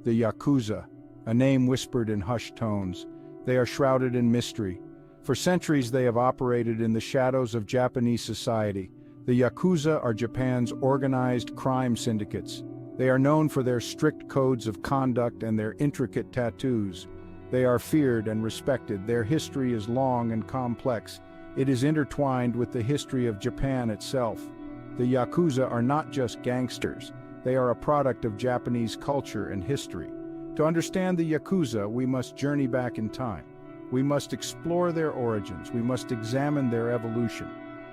The Yakuza, a name whispered in hushed tones. They are shrouded in mystery. For centuries they have operated in the shadows of Japanese society. The Yakuza are Japan's organized crime syndicates. They are known for their strict codes of conduct and their intricate tattoos. They are feared and respected. Their history is long and complex. It is intertwined with the history of Japan itself. The Yakuza are not just gangsters. They are a product of Japanese culture and history. To understand the Yakuza, we must journey back in time. We must explore their origins. We must examine their evolution.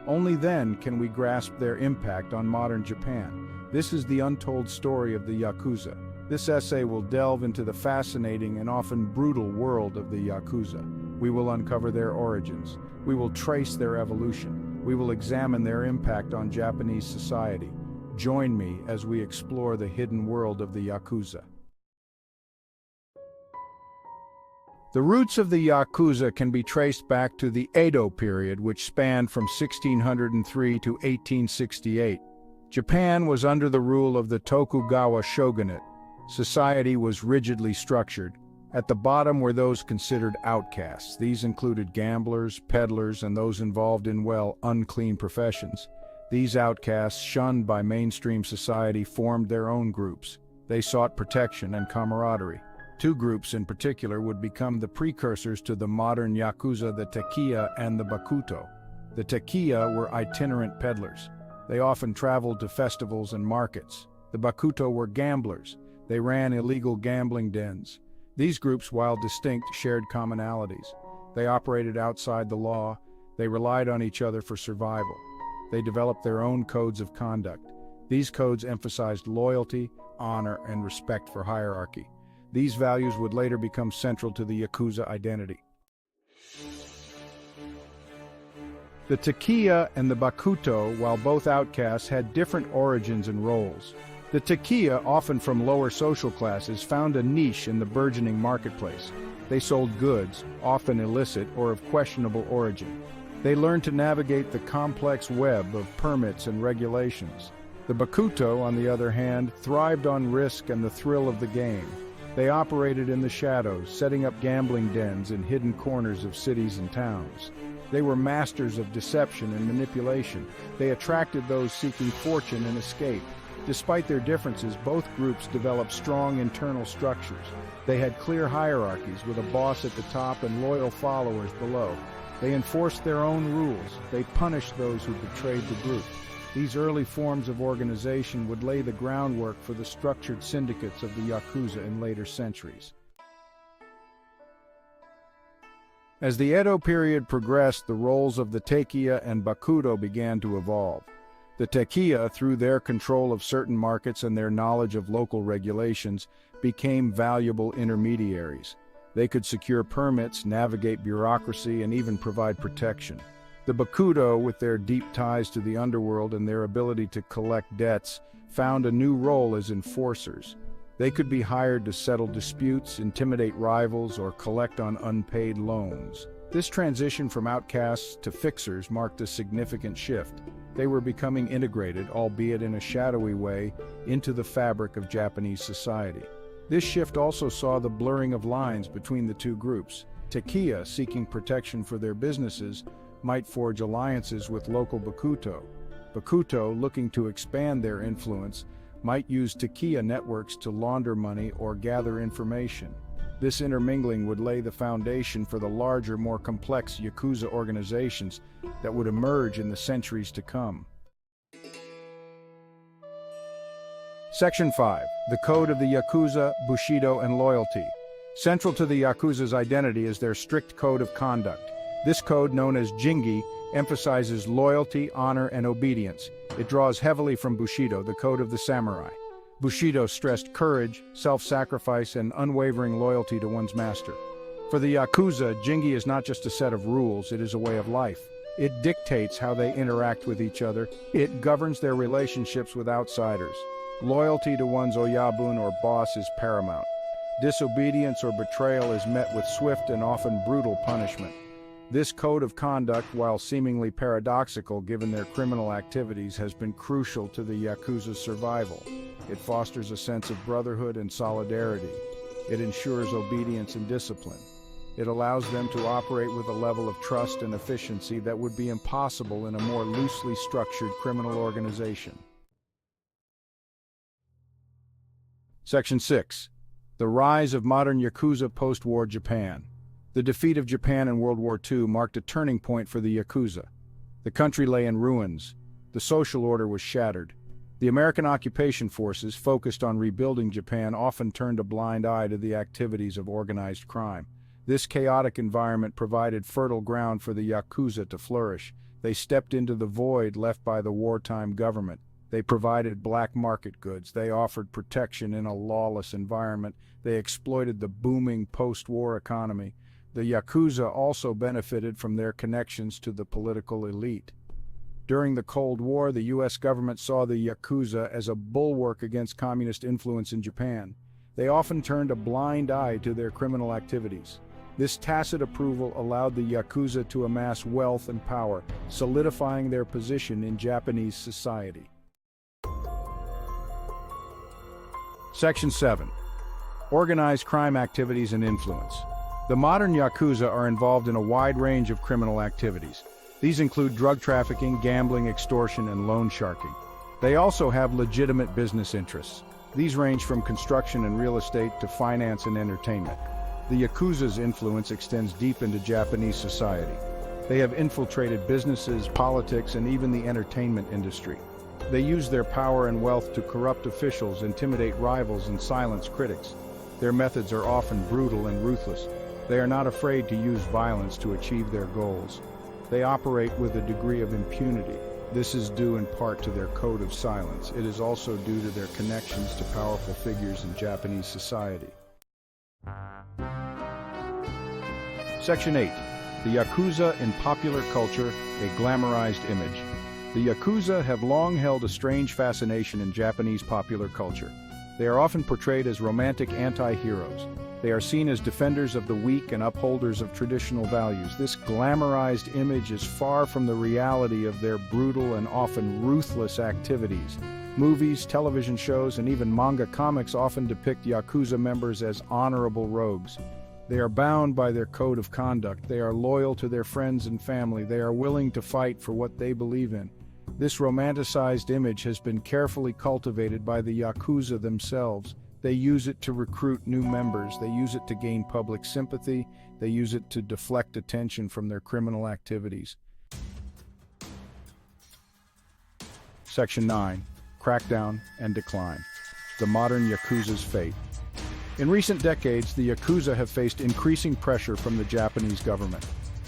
Only then can we grasp their impact on modern Japan. This is the untold story of the Yakuza. This essay will delve into the fascinating and often brutal world of the Yakuza. We will uncover their origins. We will trace their evolution. We will examine their impact on Japanese society. Join me as we explore the hidden world of the Yakuza. The roots of the Yakuza can be traced back to the Edo period, which spanned from 1603 to 1868. Japan was under the rule of the Tokugawa shogunate. Society was rigidly structured. At the bottom were those considered outcasts. These included gamblers, peddlers, and those involved in, unclean professions. These outcasts, shunned by mainstream society, formed their own groups. They sought protection and camaraderie. Two groups in particular would become the precursors to the modern Yakuza, the Teia and the Bakudo. The Teia were itinerant peddlers. They often traveled to festivals and markets. The Bakudo were gamblers. They ran illegal gambling dens. These groups, while distinct, shared commonalities. They operated outside the law. They relied on each other for survival. They developed their own codes of conduct. These codes emphasized loyalty, honor, and respect for hierarchy. These values would later become central to the Yakuza identity. The Teia and the Bakudo, while both outcasts, had different origins and roles. The Teia, often from lower social classes, found a niche in the burgeoning marketplace. They sold goods, often illicit or of questionable origin. They learned to navigate the complex web of permits and regulations. The Bakudo, on the other hand, thrived on risk and the thrill of the game. They operated in the shadows, setting up gambling dens in hidden corners of cities and towns. They were masters of deception and manipulation. They attracted those seeking fortune and escape. Despite their differences, both groups developed strong internal structures. They had clear hierarchies with a boss at the top and loyal followers below. They enforced their own rules. They punished those who betrayed the group. These early forms of organization would lay the groundwork for the structured syndicates of the Yakuza in later centuries. As the Edo period progressed, the roles of the Teia and Bakudo began to evolve. The Teia, through their control of certain markets and their knowledge of local regulations, became valuable intermediaries. They could secure permits, navigate bureaucracy, and even provide protection. The Bakudo, with their deep ties to the underworld and their ability to collect debts, found a new role as enforcers. They could be hired to settle disputes, intimidate rivals, or collect on unpaid loans. This transition from outcasts to fixers marked a significant shift. They were becoming integrated, albeit in a shadowy way, into the fabric of Japanese society. This shift also saw the blurring of lines between the two groups. Teia, seeking protection for their businesses, might forge alliances with local Bakudo. Bakudo, looking to expand their influence, might use Teia networks to launder money or gather information. This intermingling would lay the foundation for the larger, more complex Yakuza organizations that would emerge in the centuries to come. Section 5. The Code of the Yakuza, Bushido, and Loyalty. Central to the Yakuza's identity is their strict code of conduct. This code, known as Jingi, emphasizes loyalty, honor, and obedience. It draws heavily from Bushido, the code of the samurai. Bushido stressed courage, self-sacrifice, and unwavering loyalty to one's master. For the Yakuza, Jingi is not just a set of rules, it is a way of life. It dictates how they interact with each other. It governs their relationships with outsiders. Loyalty to one's oyabun or boss is paramount. Disobedience or betrayal is met with swift and often brutal punishment. This code of conduct, while seemingly paradoxical given their criminal activities, has been crucial to the Yakuza's survival. It fosters a sense of brotherhood and solidarity. It ensures obedience and discipline. It allows them to operate with a level of trust and efficiency that would be impossible in a more loosely structured criminal organization. Section 6. The rise of modern Yakuza post-war Japan. The defeat of Japan in World War II marked a turning point for the Yakuza. The country lay in ruins. The social order was shattered. The American occupation forces, focused on rebuilding Japan, often turned a blind eye to the activities of organized crime. This chaotic environment provided fertile ground for the Yakuza to flourish. They stepped into the void left by the wartime government. They provided black market goods. They offered protection in a lawless environment. They exploited the booming post-war economy. The Yakuza also benefited from their connections to the political elite. During the Cold War, the U.S. government saw the Yakuza as a bulwark against communist influence in Japan. They often turned a blind eye to their criminal activities. This tacit approval allowed the Yakuza to amass wealth and power, solidifying their position in Japanese society. Section 7. Organized crime activities and influence. The modern Yakuza are involved in a wide range of criminal activities. These include drug trafficking, gambling, extortion, and loan sharking. They also have legitimate business interests. These range from construction and real estate to finance and entertainment. The Yakuza's influence extends deep into Japanese society. They have infiltrated businesses, politics, and even the entertainment industry. They use their power and wealth to corrupt officials, intimidate rivals, and silence critics. Their methods are often brutal and ruthless. They are not afraid to use violence to achieve their goals. They operate with a degree of impunity. This is due in part to their code of silence. It is also due to their connections to powerful figures in Japanese society. Section 8. The Yakuza in popular culture, a glamorized image. The Yakuza have long held a strange fascination in Japanese popular culture. They are often portrayed as romantic anti-heroes. They are seen as defenders of the weak and upholders of traditional values. This glamorized image is far from the reality of their brutal and often ruthless activities. Movies, television shows, and even manga comics often depict Yakuza members as honorable rogues. They are bound by their code of conduct. They are loyal to their friends and family. They are willing to fight for what they believe in. This romanticized image has been carefully cultivated by the Yakuza themselves. They use it to recruit new members. They use it to gain public sympathy. They use it to deflect attention from their criminal activities. Section 9. Crackdown and Decline. The modern Yakuza's fate. In recent decades, the Yakuza have faced increasing pressure from the Japanese government.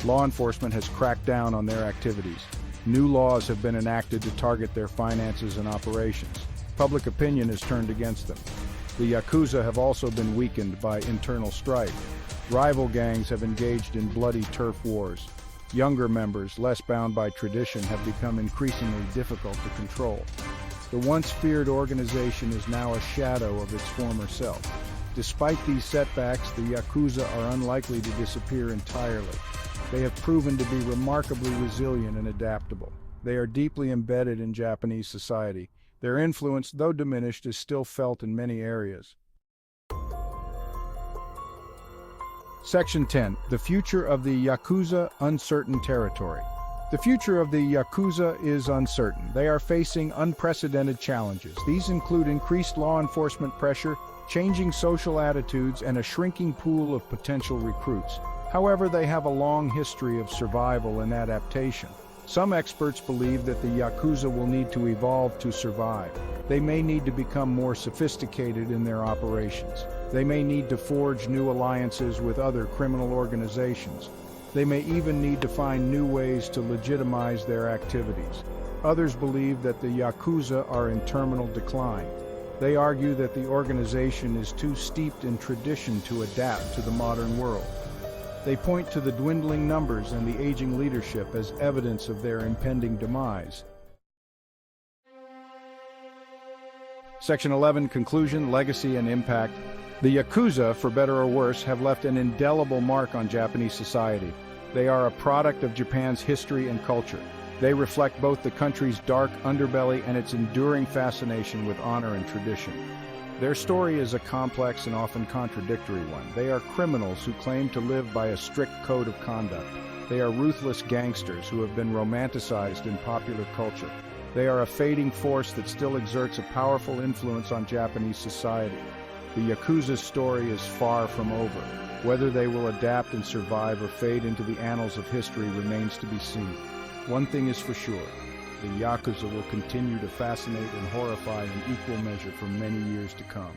Law enforcement has cracked down on their activities. New laws have been enacted to target their finances and operations. Public opinion has turned against them. The Yakuza have also been weakened by internal strife. Rival gangs have engaged in bloody turf wars. Younger members, less bound by tradition, have become increasingly difficult to control. The once feared organization is now a shadow of its former self. Despite these setbacks, the Yakuza are unlikely to disappear entirely. They have proven to be remarkably resilient and adaptable. They are deeply embedded in Japanese society. Their influence, though diminished, is still felt in many areas. Section 10. The future of the Yakuza, uncertain territory. The future of the Yakuza is uncertain. They are facing unprecedented challenges. These include increased law enforcement pressure, changing social attitudes, and a shrinking pool of potential recruits. However, they have a long history of survival and adaptation. Some experts believe that the Yakuza will need to evolve to survive. They may need to become more sophisticated in their operations. They may need to forge new alliances with other criminal organizations. They may even need to find new ways to legitimize their activities. Others believe that the Yakuza are in terminal decline. They argue that the organization is too steeped in tradition to adapt to the modern world. They point to the dwindling numbers and the aging leadership as evidence of their impending demise. Section 11. Conclusion, Legacy, and Impact. The Yakuza, for better or worse, have left an indelible mark on Japanese society. They are a product of Japan's history and culture. They reflect both the country's dark underbelly and its enduring fascination with honor and tradition. Their story is a complex and often contradictory one. They are criminals who claim to live by a strict code of conduct. They are ruthless gangsters who have been romanticized in popular culture. They are a fading force that still exerts a powerful influence on Japanese society. The Yakuza's story is far from over. Whether they will adapt and survive or fade into the annals of history remains to be seen. One thing is for sure, the Yakuza will continue to fascinate and horrify in equal measure for many years to come.